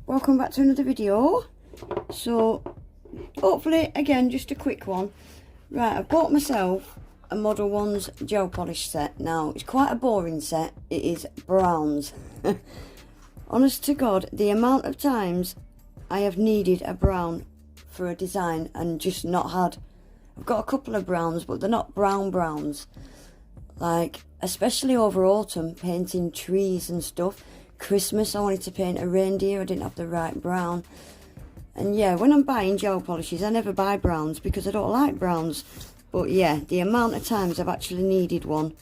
Welcome back to another video. So hopefully again just a quick one. Right, I've bought myself a Modelones gel polish set. Now it's quite a boring set. It is browns. Honest to God, the amount of times I have needed a brown for a design and just not had. I've got a couple of browns, but they're not browns. Like, especially over autumn, painting trees and stuff. Christmas, I wanted to paint a reindeer, I didn't have the right brown. And yeah, when I'm buying gel polishes, I never buy browns because I don't like browns. But yeah, the amount of times I've actually needed one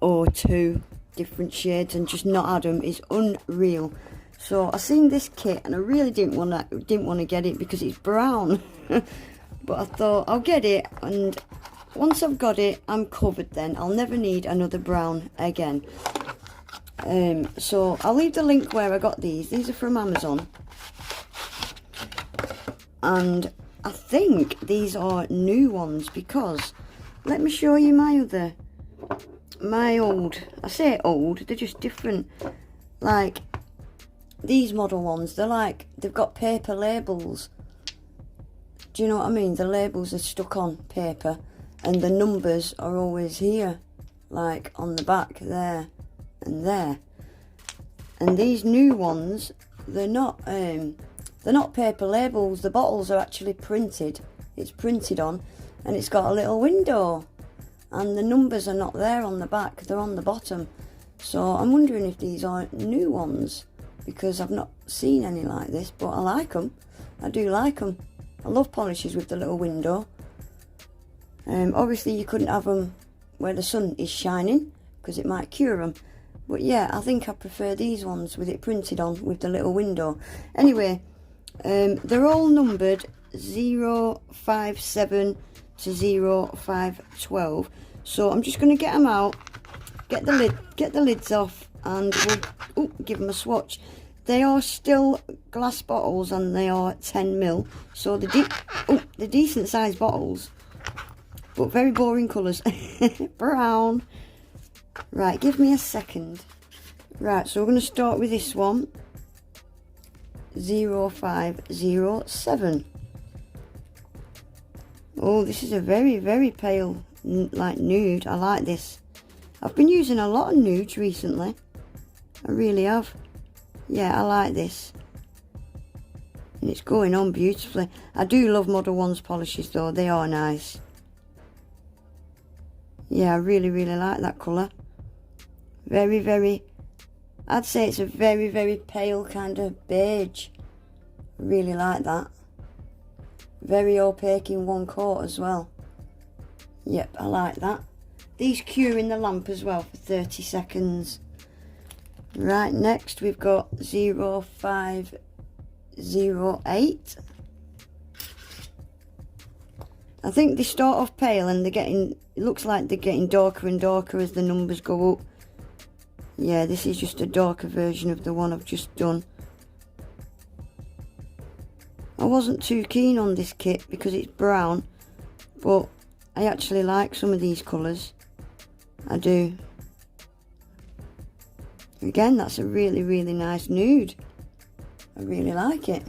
or two different shades and just not had them is unreal. So I seen this kit and I really didn't want to get it because it's brown. But I thought I'll get it, and once I've got it, I'm covered then. I'll never need another brown again. So I'll leave the link where I got these. These are from Amazon. And I think these are new ones because, let me show you my old, I say old, they're just different. Like, these model ones, they're like, they've got paper labels. Do you know what I mean? The labels are stuck on paper and the numbers are always here, like on the back there and there. And these new ones, they're not paper labels. The bottles are actually printed. It's printed on, and it's got a little window, and the numbers are not there on the back, they're on the bottom. So I'm wondering if these are new ones, because I've not seen any like this, but I like them. I do like them. I love polishes with the little window. Obviously you couldn't have them where the sun is shining because it might cure them. But yeah, I think I prefer these ones with it printed on with the little window. Anyway, they're all numbered 057 to 0512. So I'm just going to get them out, get the lids off, and we'll give them a swatch. They are still glass bottles and they are 10ml. So they're decent sized bottles, but very boring colours. Brown. Right, give me a second. Right, so we're going to start with this one. 0507. Oh, this is a very, very pale, like nude. I like this. I've been using a lot of nudes recently. I really have. Yeah, I like this. And it's going on beautifully. I do love Modelones polishes though. They are nice. Yeah, I really, really like that colour. Very, very, I'd say it's a very, very pale kind of beige. Really like that. Very opaque in one coat as well. Yep, I like that. These cure in the lamp as well for 30 seconds. Right, next we've got 0508. I think they start off pale and it looks like they're getting darker and darker as the numbers go up. Yeah, this is just a darker version of the one I've just done. I wasn't too keen on this kit because it's brown, but I actually like some of these colours. I do. Again, that's a really, really nice nude. I really like it.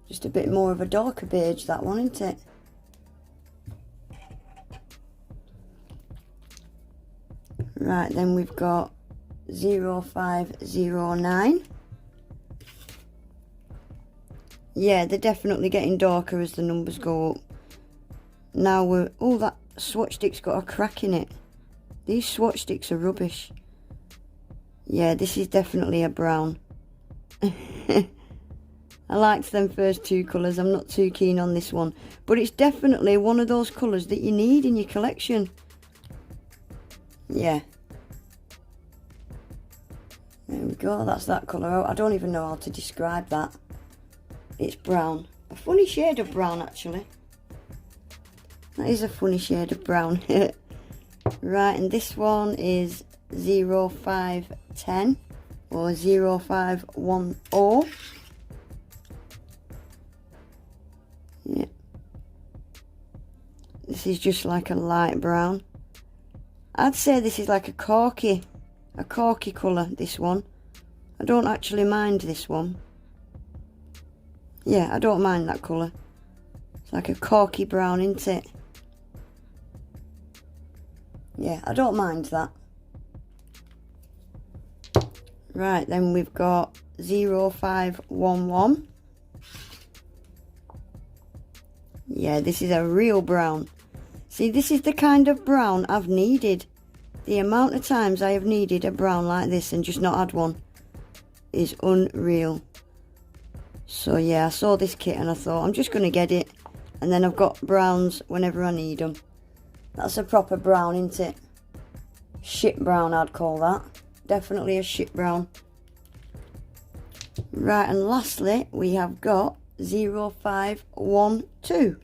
Just a bit more of a darker beige, that one, isn't it? Right, then we've got 0509. Yeah, they're definitely getting darker as the numbers go up. Now oh, that swatch stick's got a crack in it. These swatch sticks are rubbish. Yeah, this is definitely a brown. I liked them first two colours. I'm not too keen on this one, but it's definitely one of those colours that you need in your collection. Yeah. There we go, that's that colour. I don't even know how to describe that. It's brown. A funny shade of brown, actually. That is a funny shade of brown. Right, and this one is 0510 or 0510. Yeah. This is just like a light brown. I'd say this is like a corky colour, this one. I don't actually mind this one. Yeah, I don't mind that colour. It's like a corky brown, isn't it? Yeah, I don't mind that. Right, then we've got 0511. Yeah, this is a real brown. See, this is the kind of brown I've needed. The amount of times I have needed a brown like this and just not had one is unreal. So yeah, I saw this kit and I thought I'm just going to get it. And then I've got browns whenever I need them. That's a proper brown, isn't it? Shit brown, I'd call that. Definitely a shit brown. Right, and lastly, we have got 0512.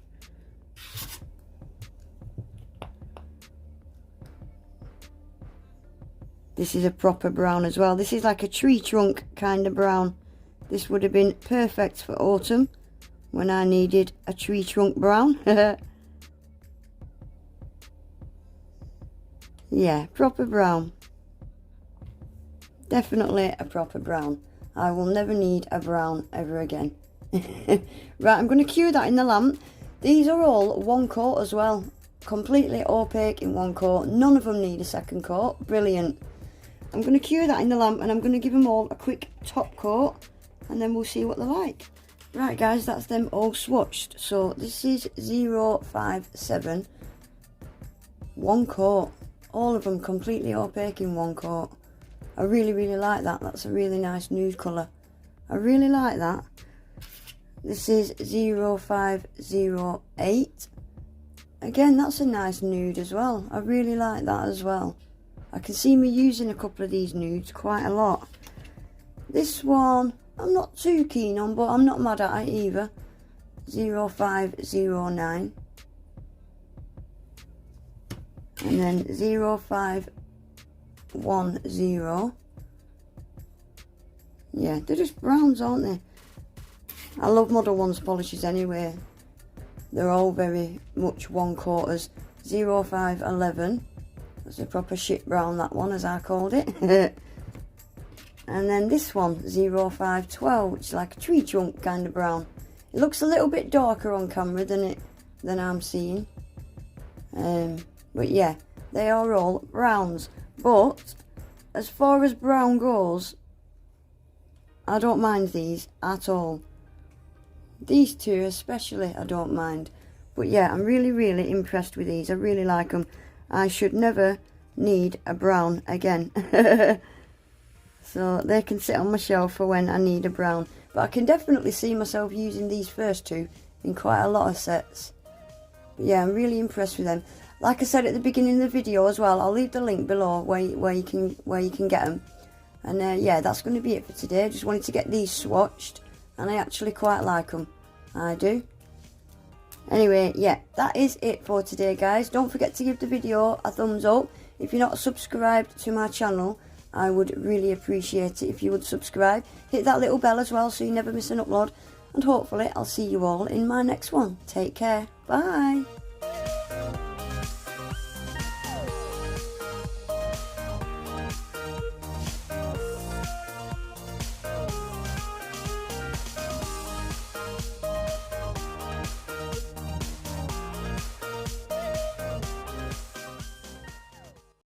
This is a proper brown as well. This is like a tree trunk kind of brown. This would have been perfect for autumn when I needed a tree trunk brown. Yeah, proper brown. Definitely a proper brown. I will never need a brown ever again. Right, I'm going to cue that in the lamp. These are all one coat as well. Completely opaque in one coat. None of them need a second coat. Brilliant. I'm going to cue that in the lamp and I'm going to give them all a quick top coat. And then we'll see what they're like. Right guys, that's them all swatched. So this is 057. One coat. All of them completely opaque in one coat. I really, really like that. That's a really nice nude colour. I really like that. This is 0508. Again, that's a nice nude as well. I really like that as well. I can see me using a couple of these nudes quite a lot. This one, I'm not too keen on, but I'm not mad at it either. 0509. And then 0510. Yeah, they're just browns, aren't they? I love Modelones polishes anyway. They're all very much one quarters. 0511. That's a proper shit brown, that one, as I called it. And then this one, 0512, which is like a tree trunk kind of brown. It looks a little bit darker on camera than I'm seeing. But yeah, they are all browns. But as far as brown goes, I don't mind these at all. These two especially, I don't mind. But yeah, I'm really, really impressed with these. I really like them. I should never need a brown again. So they can sit on my shelf for when I need a brown. But I can definitely see myself using these first two in quite a lot of sets. But yeah, I'm really impressed with them. Like I said at the beginning of the video as well, I'll leave the link below where you can get them. And yeah, that's going to be it for today. I just wanted to get these swatched, and I actually quite like them. I do. Anyway, yeah, that is it for today, guys. Don't forget to give the video a thumbs up. If you're not subscribed to my channel, I would really appreciate it if you would subscribe. Hit that little bell as well so you never miss an upload. And hopefully I'll see you all in my next one. Take care. Bye.